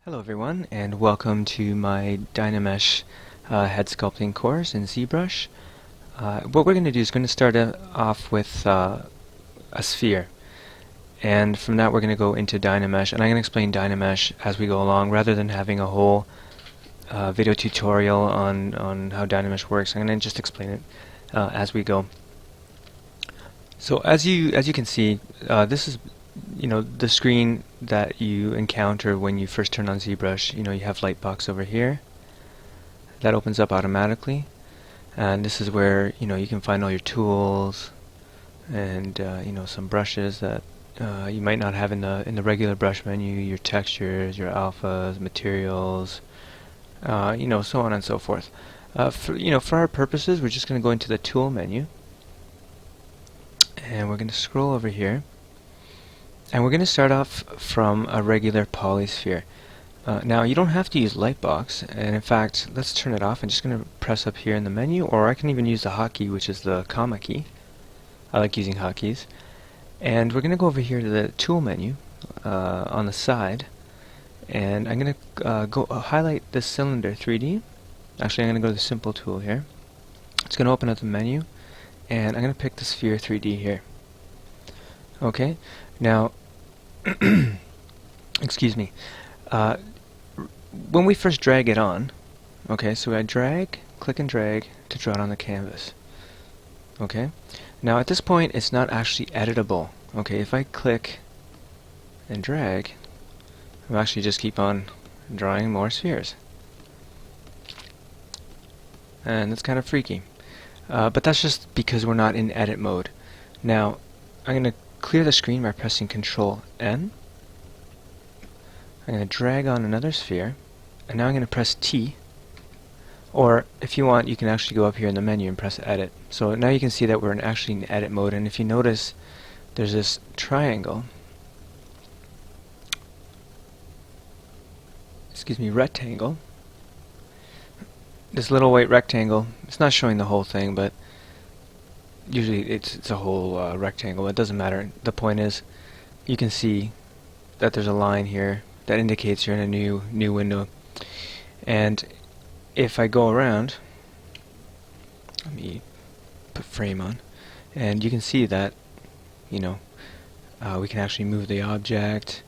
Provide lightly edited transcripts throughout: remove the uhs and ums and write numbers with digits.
Hello everyone, and welcome to my Dynamesh head sculpting course in ZBrush. What we're going to do is going to start off with a sphere, and from that we're going to go into Dynamesh, and I'm going to explain Dynamesh as we go along rather than having a whole video tutorial on how Dynamesh works. I'm going to just explain it as we go. So as you can see, this is the screen that you encounter when you first turn on ZBrush. You have Lightbox over here. That opens up automatically, and this is where you can find all your tools and some brushes that you might not have in the regular brush menu. Your textures, your alphas, materials, so on and so forth. For our purposes, we're just going to go into the tool menu, and we're going to scroll over here. And we're going to start off from a regular polysphere. Now you don't have to use Lightbox, and in fact, let's turn it off. I'm just going to press up here in the menu, or I can even use the hotkey, which is the comma key. I like using hotkeys. And we're going to go over here to the tool menu on the side, and I'm going to go highlight the cylinder 3D. Actually, I'm going to go to the simple tool here. It's going to open up the menu, and I'm going to pick the sphere 3D here. Okay, now excuse me, when we first drag it on, okay, so I click and drag to draw it on the canvas. Okay, now at this point it's not actually editable. Okay, if I click and drag, I'll actually just keep on drawing more spheres, and that's kind of freaky, but that's just because we're not in edit mode. Now I'm going to clear the screen by pressing Control N. I'm going to drag on another sphere, and now I'm going to press T, or if you want you can actually go up here in the menu and press Edit. So now you can see that we're actually in edit mode, and if you notice there's this rectangle, this little white rectangle. It's not showing the whole thing, but usually it's a whole rectangle. It doesn't matter. The point is, you can see that there's a line here that indicates you're in a new window. And if I go around, let me put frame on, and you can see that we can actually move the object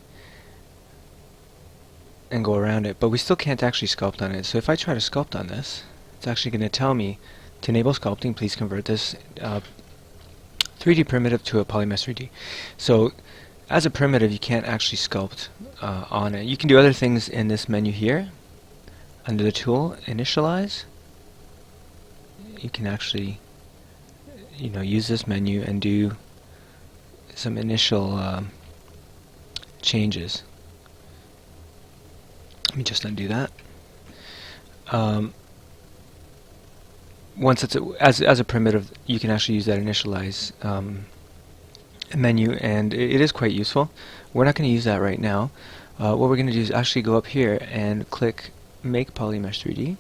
and go around it, but we still can't actually sculpt on it. So if I try to sculpt on this, it's actually going to tell me, to enable sculpting, please convert this 3D primitive to a polymesh 3D. So as a primitive, you can't actually sculpt on it. You can do other things in this menu here. Under the tool, initialize, you can actually use this menu and do some initial changes. Let me just undo that. Once it's as a primitive, you can actually use that initialize menu, and it is quite useful. We're not going to use that right now. What we're going to do is actually go up here and click Make Polymesh 3D.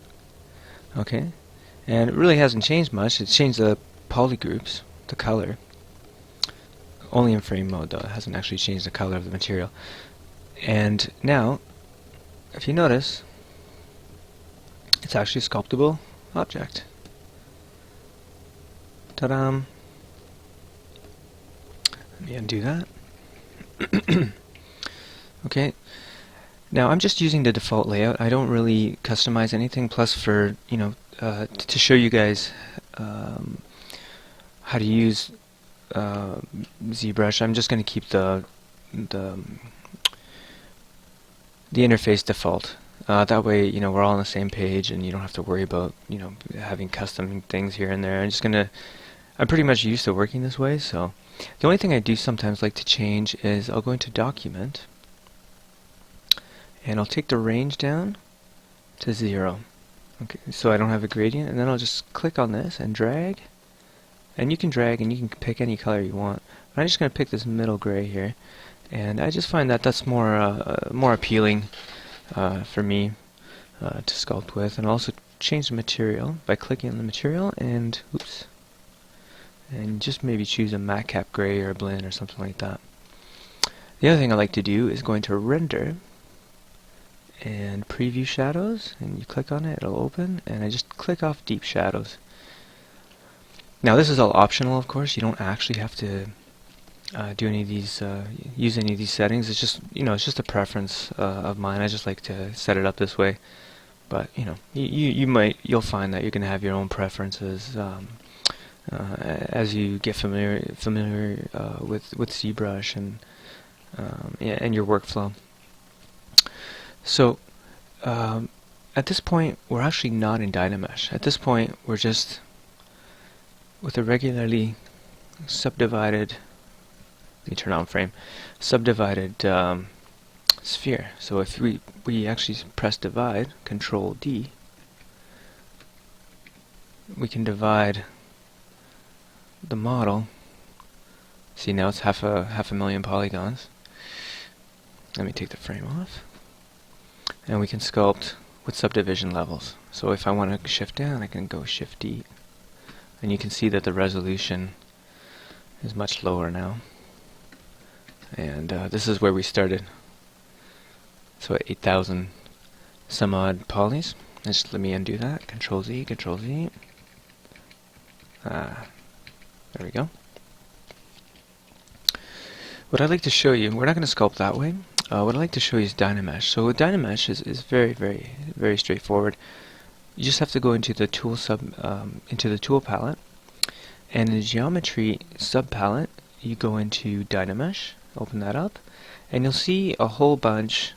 Okay, and it really hasn't changed much. It's changed the polygroups, the color. Only in frame mode though. It hasn't actually changed the color of the material. And now, if you notice, it's actually a sculptable object. Ta-da! Let me undo that. Okay, now I'm just using the default layout. I don't really customize anything. Plus, for to show you guys how to use ZBrush, I'm just going to keep the interface default. That way, we're all on the same page, and you don't have to worry about having custom things here and there. I'm pretty much used to working this way. So the only thing I do sometimes like to change is I'll go into Document, and I'll take the range down to 0. Okay, so I don't have a gradient, and then I'll just click on this and drag, and you can drag and you can pick any color you want. But I'm just going to pick this middle gray here, and I just find that that's more appealing for me to sculpt with. And also change the material by clicking on the material and just maybe choose a matte cap gray or a blend or something like that. The other thing I like to do is go into Render and preview shadows, and you click on it, it'll open, and I just click off deep shadows. Now this is all optional, of course. You don't actually have to do any of these, use any of these settings. It's just, it's just a preference of mine. I just like to set it up this way. But you'll find that you're going to have your own preferences as you get familiar with ZBrush and your workflow. So at this point, we're actually not in Dynamesh. At this point, we're just with a regularly subdivided, let me turn on frame, subdivided sphere. So if we actually press divide, Control D, we can divide the model. See, now it's half a million polygons. Let me take the frame off, and we can sculpt with subdivision levels. So if I want to shift down, I can go Shift D, and you can see that the resolution is much lower now. And this is where we started. So at 8,000 some odd polys. Just let me undo that. Control Z, Control Z. There we go. What I'd like to show you, we're not going to sculpt that way. What I'd like to show you is Dynamesh. So with Dynamesh is very, very, very straightforward. You just have to go into the tool into the tool palette, and in the geometry sub palette, you go into Dynamesh. Open that up, and you'll see a whole bunch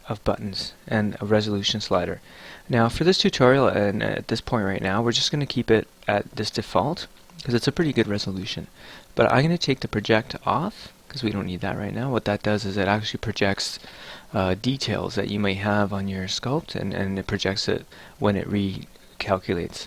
of buttons and a resolution slider. Now for this tutorial and at this point right now, we're just going to keep it at this default because it's a pretty good resolution. But I'm going to take the project off because we don't need that right now. What that does is it actually projects details that you may have on your sculpt, and it projects it when it recalculates.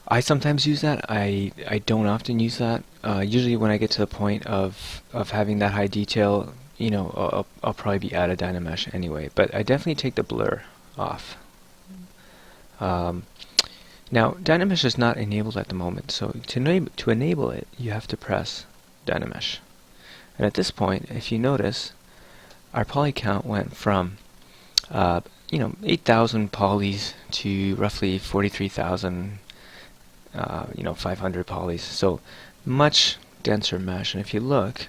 I sometimes use that. I don't often use that. Usually when I get to the point of having that high detail, I'll probably be out of Dynamesh anyway. But I definitely take the blur off. Now Dynamesh is not enabled at the moment, so to enable it, you have to press Dynamesh. And at this point, if you notice, our poly count went from 8,000 polys to roughly 43,000. 500 polys, so much denser mesh. And if you look,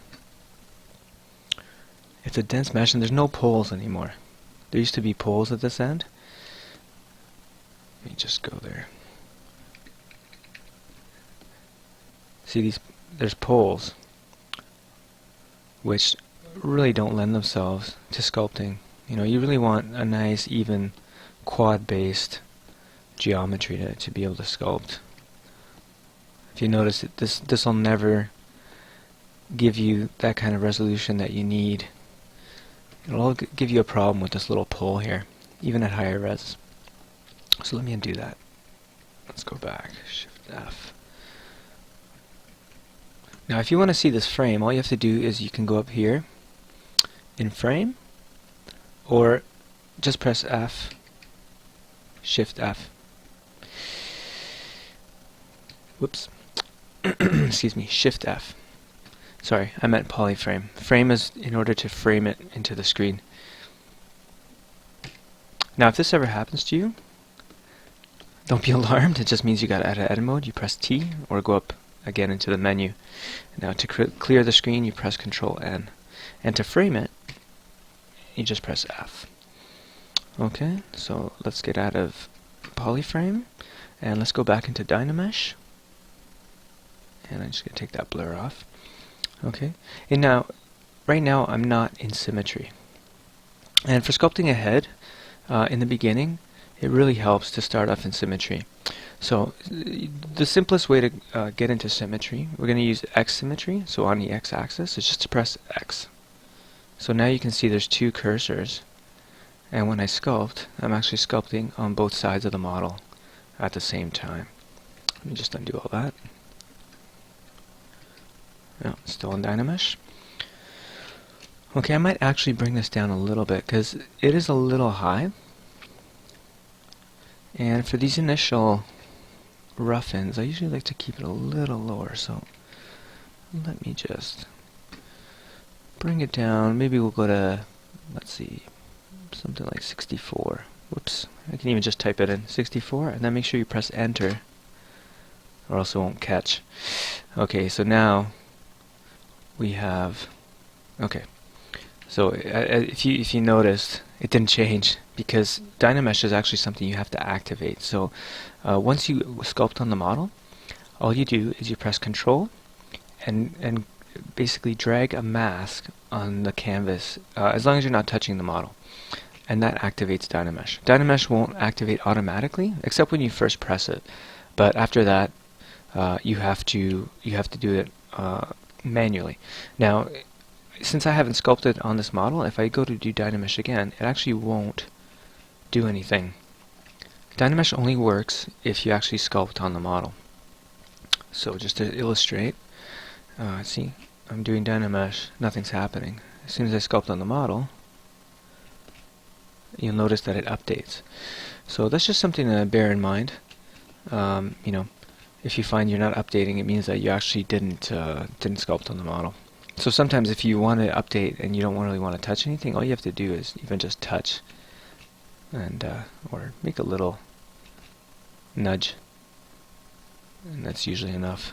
it's a dense mesh, and there's no poles anymore. There used to be poles at this end. Let me just go there. See, there's poles, which really don't lend themselves to sculpting. You really want a nice, even, quad-based geometry to be able to sculpt. If you notice, this will never give you that kind of resolution that you need. It'll give you a problem with this little pole here, even at higher res. So let me undo that. Let's go back. Shift F. Now if you want to see this frame, all you have to do is you can go up here in frame, or just press F, Shift F. Whoops. Excuse me, Shift F. Sorry, I meant polyframe. Frame is in order to frame it into the screen. Now if this ever happens to you, don't be alarmed. It just means you got out of edit mode. You press T or go up again into the menu. Now to clear the screen, you press Control N. And to frame it, you just press F. Okay, so let's get out of polyframe and let's go back into Dynamesh. And I'm just going to take that blur off. Okay, and now, right now I'm not in symmetry. And for sculpting a head, in the beginning, it really helps to start off in symmetry. So the simplest way to get into symmetry, we're going to use X symmetry. So on the X axis, it's just to press X. So now you can see there's two cursors, and when I sculpt, I'm actually sculpting on both sides of the model at the same time. Let me just undo all that. No, still in Dynamesh. Okay, I might actually bring this down a little bit because it is a little high. And for these initial rough-ins, I usually like to keep it a little lower. So let me just bring it down. Maybe we'll go to, let's see, something like 64. Whoops, I can even just type it in, 64, and then make sure you press enter, or else it won't catch. Okay, so now we have, okay, so if you noticed, it didn't change because Dynamesh is actually something you have to activate. So once you sculpt on the model, all you do is you press Control and basically drag a mask on the canvas, as long as you're not touching the model, and that activates Dynamesh. Dynamesh won't activate automatically, except when you first press it. But after that, you have to do it manually. Now, since I haven't sculpted on this model, if I go to do Dynamesh again, it actually won't do anything. Dynamesh only works if you actually sculpt on the model. So just to illustrate, see, I'm doing Dynamesh, nothing's happening. As soon as I sculpt on the model, you'll notice that it updates. So that's just something to bear in mind. You know, if you find you're not updating, it means that you actually didn't sculpt on the model. So sometimes if you want to update and you don't really want to touch anything, all you have to do is even just touch and or make a little nudge, and that's usually enough.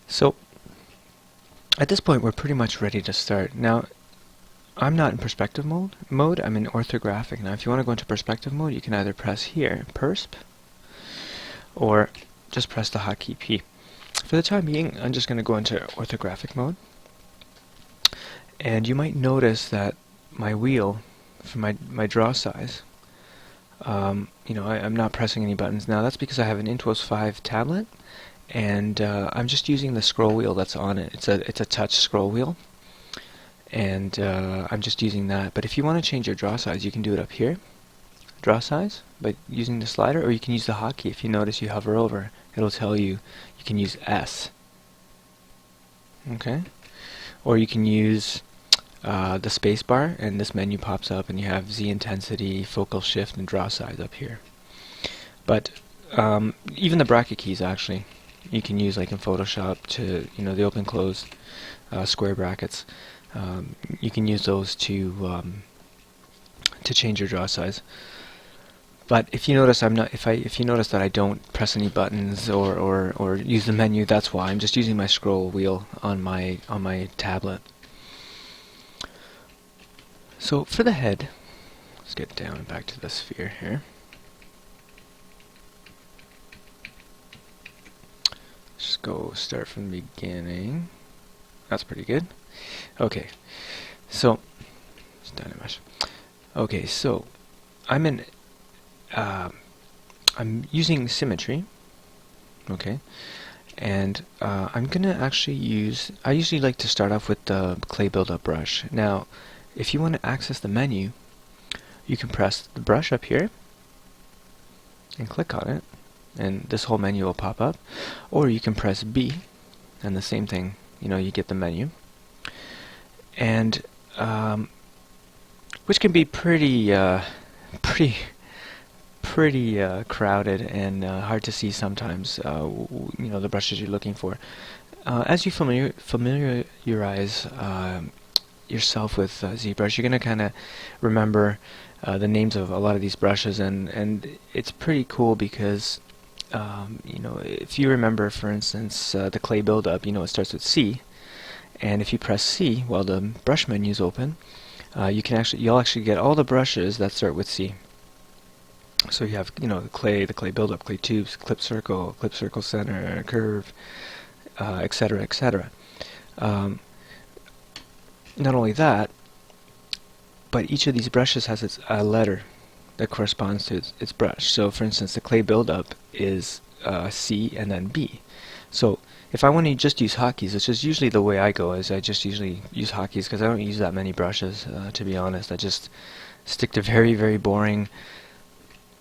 So at this point we're pretty much ready to start. Now I'm not in perspective mode, I'm in orthographic. Now if you want to go into perspective mode, you can either press here, persp, or just press the hotkey P. For the time being, I'm just going to go into orthographic mode, and you might notice that my wheel for my draw size, you know, I'm not pressing any buttons now. That's because I have an Intuos 5 tablet, and I'm just using the scroll wheel that's on it. It's a touch scroll wheel, and I'm just using that. But if you want to change your draw size, you can do it up here, draw size, by using the slider, or you can use the hotkey. If you notice, you hover over, it'll tell you you can use S. Okay, or you can use the space bar, and this menu pops up, and you have Z intensity, focal shift, and draw size up here. But even the bracket keys, actually, you can use, like in Photoshop, to, you know, the open close square brackets. You can use those to change your draw size. But if you notice, if you notice that I don't press any buttons or use the menu, that's why. I'm just using my scroll wheel on my tablet. So for the head, let's get down and back to the sphere here. Just go start from the beginning. That's pretty good. Okay, so it's Dynamesh. Okay, so I'm using symmetry. Okay, and I'm gonna actually I usually like to start off with the clay buildup brush. Now, if you want to access the menu, you can press the brush up here and click on it, and this whole menu will pop up. Or you can press B, and the same thing, you know, you get the menu. And which can be pretty crowded and hard to see sometimes. You know, the brushes you're looking for. As you familiarize yourself with ZBrush, you're going to kind of remember the names of a lot of these brushes, and it's pretty cool because you know, if you remember, for instance, the clay buildup, you know, it starts with C, and if you press C while the brush menu is open, you'll actually get all the brushes that start with C. So you have, you know, the clay buildup, clay tubes, clip circle center, curve, etc., etc. Not only that, but each of these brushes has a letter that corresponds to its brush. So for instance, the clay buildup is C and then B. So if I want to just use hotkeys, which is usually the way I go, is I just usually use hotkeys because I don't use that many brushes, to be honest. I just stick to very, very boring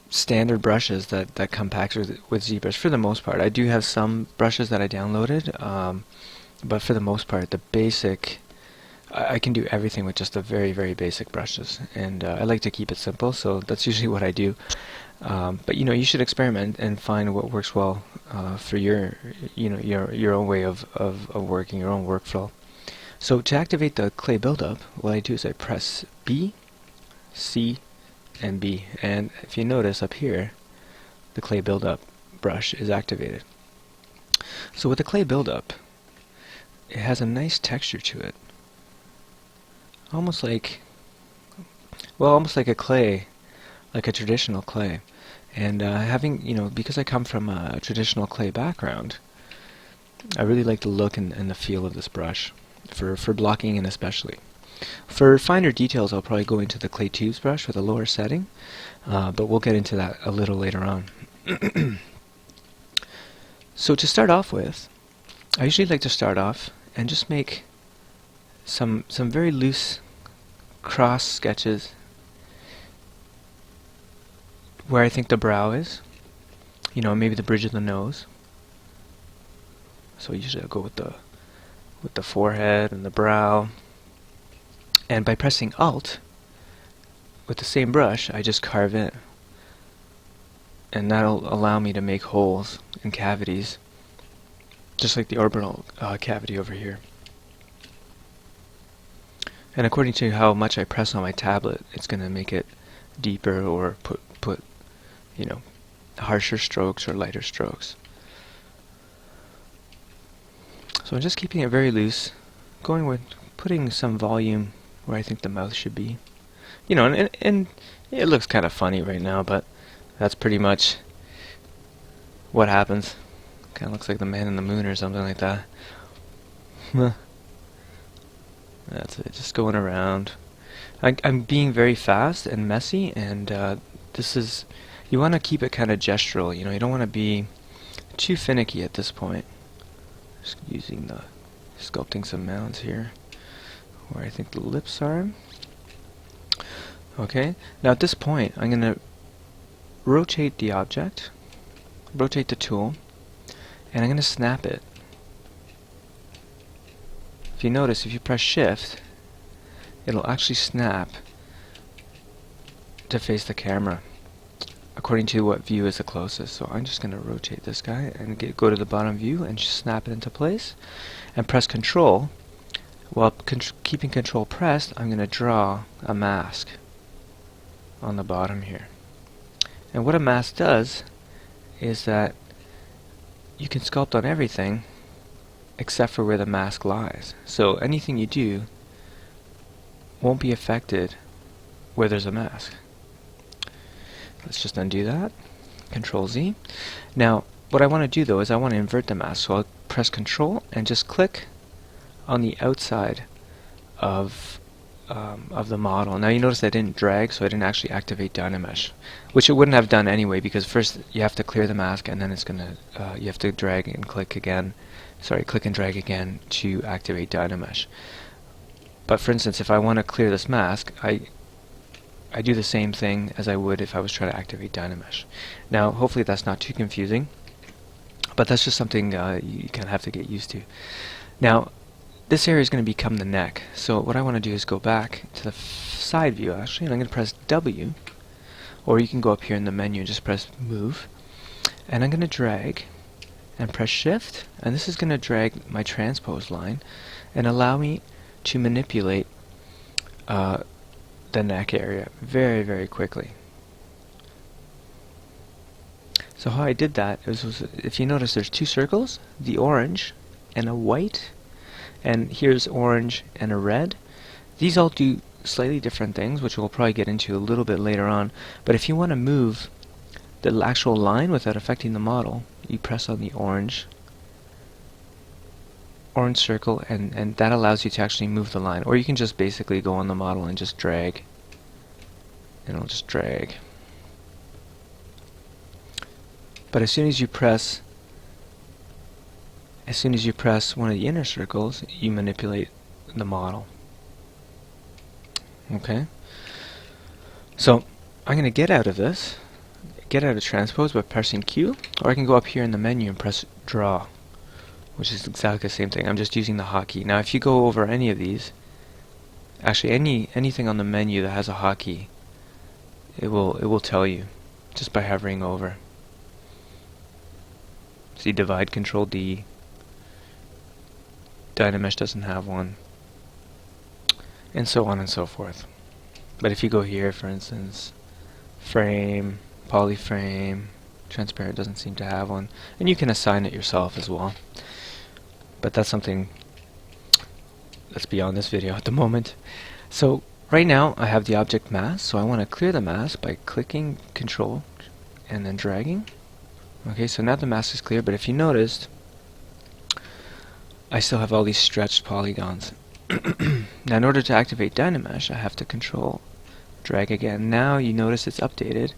standard brushes that come packed with ZBrush for the most part. I do have some brushes that I downloaded, but for the most part, the basic, I can do everything with just the very, very basic brushes, and I like to keep it simple, so that's usually what I do. But you know, you should experiment and find what works well for your own way of working, your own workflow. So to activate the clay buildup, what I do is I press B, C, and B. And if you notice up here, the clay buildup brush is activated. So with the clay buildup, it has a nice texture to it. Almost like a clay, like a traditional clay. And because I come from a traditional clay background, I really like the look and the feel of this brush, for blocking in especially. For finer details, I'll probably go into the clay tubes brush with a lower setting, but we'll get into that a little later on. So to start off with, I usually like to start off and just make some very loose cross sketches where I think the brow is, maybe the bridge of the nose. So usually I'll go with the forehead and the brow, and by pressing Alt with the same brush, I just carve in, and that'll allow me to make holes and cavities, just like the orbital cavity over here. And according to how much I press on my tablet, it's going to make it deeper or put harsher strokes or lighter strokes. So I'm just keeping it very loose, going with putting some volume where I think the mouth should be. And it looks kind of funny right now, but that's pretty much what happens. Kind of looks like the Man in the Moon or something like that. That's it, just going around. I'm being very fast and messy, and you want to keep it kind of gestural. You don't want to be too finicky at this point. Just sculpting some mounds here where I think the lips are. Okay, now at this point I'm going to rotate the object, rotate the tool, and I'm going to snap it. If you notice, if you press Shift, it'll actually snap to face the camera according to what view is the closest. So I'm just going to rotate this guy and go to the bottom view and just snap it into place, and press Control. While keeping Control pressed, I'm going to draw a mask on the bottom here. And what a mask does is that you can sculpt on everything except for where the mask lies. So anything you do won't be affected where there's a mask. Let's just undo that. Control Z. Now, what I want to do though is I want to invert the mask. So I'll press Control and just click on the outside of the model. Now you notice I didn't drag, so I didn't actually activate Dynamesh, which it wouldn't have done anyway, because first you have to clear the mask, and then it's gonna you have to drag and click again. Click and drag again to activate Dynamesh. But for instance, if I want to clear this mask, I do the same thing as I would if I was trying to activate Dynamesh. Now, hopefully that's not too confusing, but that's just something you kind of have to get used to. Now, this area is going to become the neck. So what I want to do is go back to the side view, actually, and I'm going to press W, or you can go up here in the menu and just press Move, and I'm going to drag and press Shift, and this is going to drag my transpose line and allow me to manipulate the neck area very, very quickly. So how I did that was if you notice, there's two circles, the orange and a white, and here's orange and a red. These all do slightly different things, which we'll probably get into a little bit later on. But if you want to move the actual line without affecting the model, you press on the orange circle, and that allows you to actually move the line. Or you can just basically go on the model and just drag, and it'll just drag. But as soon as you press one of the inner circles, you manipulate the model. Okay? So I'm going to get out of this, get out of transpose by pressing Q, or I can go up here in the menu and press Draw, which is exactly the same thing. I'm just using the hotkey. Now if you go over any of these, actually anything on the menu that has a hotkey, it will tell you just by hovering over. See, divide, Control D. Dynamesh doesn't have one. and so on and so forth. But if you go here, for instance, frame, polyframe, transparent doesn't seem to have one, and you can assign it yourself as well. But that's something that's beyond this video at the moment. So right now I have the object mask, so I want to clear the mask by clicking Control and then dragging. Okay, so now the mask is clear, but if you noticed, I still have all these stretched polygons. Now in order to activate Dynamesh, I have to Control, drag again. Now you notice it's updated,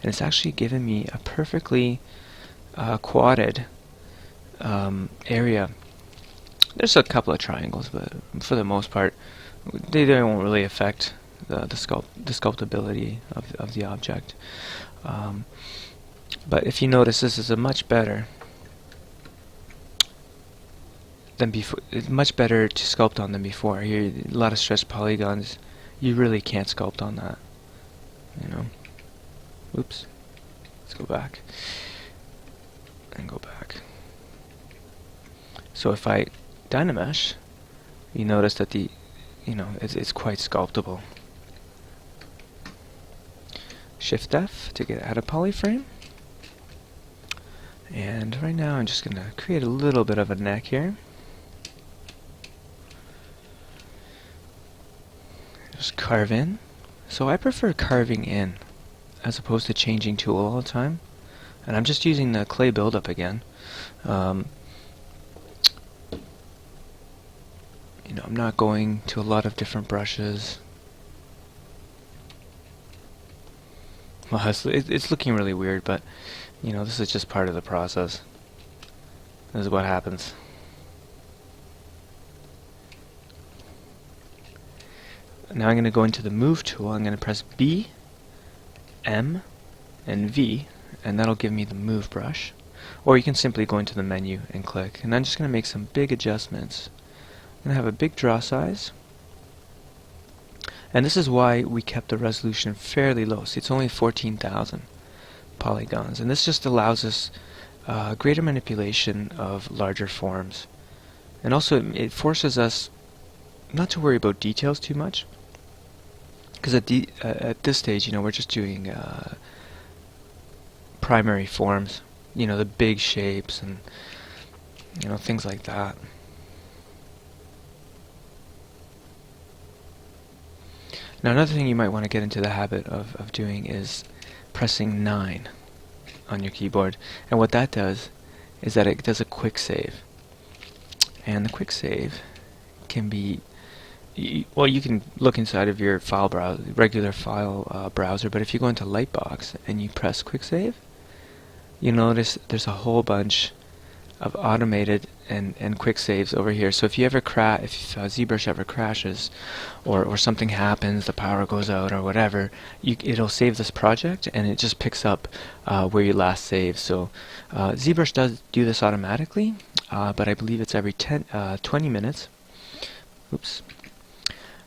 and it's actually given me a perfectly quadded area. There's a couple of triangles, but for the most part, they won't really affect the sculptability of the object. But if you notice, this is a much better than before. It's much better to sculpt on than before. Here, a lot of stretched polygons. You really can't sculpt on that. You know. Oops. Let's go back and go back. So if I Dynamesh, you notice that it's quite sculptable. Shift F to get out of polyframe. And right now I'm just going to create a little bit of a neck here. Just carve in. So I prefer carving in as opposed to changing tool all the time. And I'm just using the clay buildup again. I'm not going to a lot of different brushes. Well, it's looking really weird, but this is just part of the process. This is what happens. Now I'm going to go into the Move tool. I'm going to press B, M, and V, and that'll give me the Move brush. Or you can simply go into the menu and click. And I'm just going to make some big adjustments. I'm going to have a big draw size. And this is why we kept the resolution fairly low. See, it's only 14,000 polygons. And this just allows us greater manipulation of larger forms. And also it forces us not to worry about details too much. Because at this stage, we're just doing primary forms. The big shapes and things like that. Now another thing you might want to get into the habit of doing is pressing 9 on your keyboard. And what that does is that it does a quick save. And the quick save can be, well, you can look inside of your file browser, regular file browser, but if you go into Lightbox and you press quick save, you notice there's a whole bunch of automated and quick saves over here. So if you ever if ZBrush ever crashes, or something happens, the power goes out or whatever, it'll save this project and it just picks up where you last saved. So ZBrush does do this automatically, but I believe it's every 20 minutes. Oops.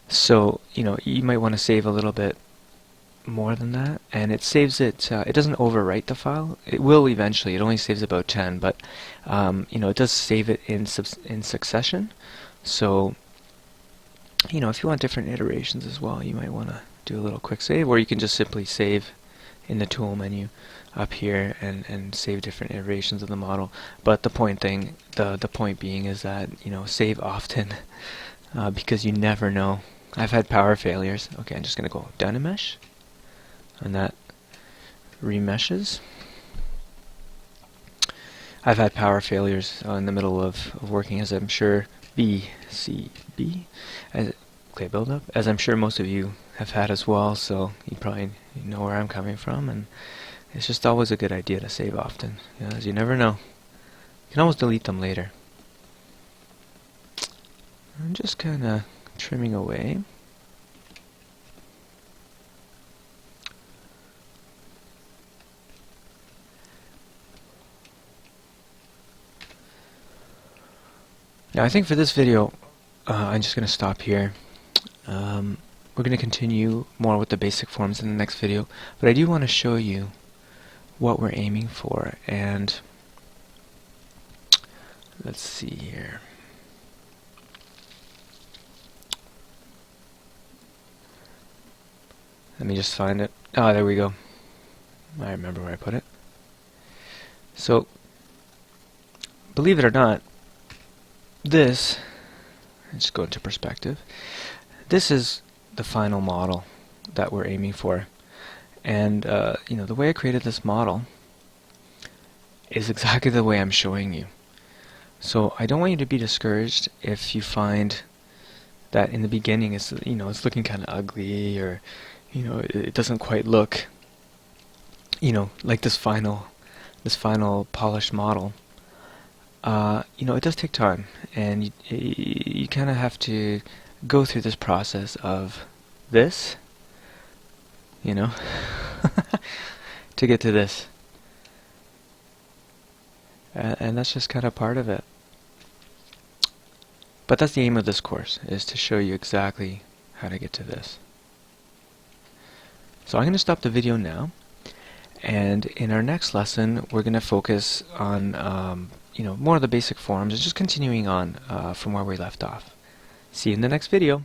So you might want to save a little bit more than that, and it saves it. It doesn't overwrite the file. It will eventually. It only saves about 10, but it does save it in succession. So if you want different iterations as well, you might want to do a little quick save, or you can just simply save in the tool menu up here and save different iterations of the model. But the point being is that save often because you never know. I've had power failures. Okay, I'm just gonna go Dynamesh. And that remeshes. I've had power failures in the middle of working, as I'm sure clay buildup, as I'm sure most of you have had as well. So you probably know where I'm coming from, and it's just always a good idea to save often, as you never know. You can always delete them later. I'm just kind of trimming away. Now I think for this video, I'm just going to stop here. We're going to continue more with the basic forms in the next video, but I do want to show you what we're aiming for, and let's see here. Let me just find it. Ah, there we go. I remember where I put it. So, believe it or not, this, let's go into perspective, this is the final model that we're aiming for. And, the way I created this model is exactly the way I'm showing you. So I don't want you to be discouraged if you find that in the beginning it's looking kind of ugly, or it doesn't quite look like this final polished model. It does take time, and you kind of have to go through this process of this, to get to this. And that's just kind of part of it. But that's the aim of this course, is to show you exactly how to get to this. So I'm going to stop the video now, and in our next lesson we're going to focus on more of the basic forms and just continuing on from where we left off. See you in the next video.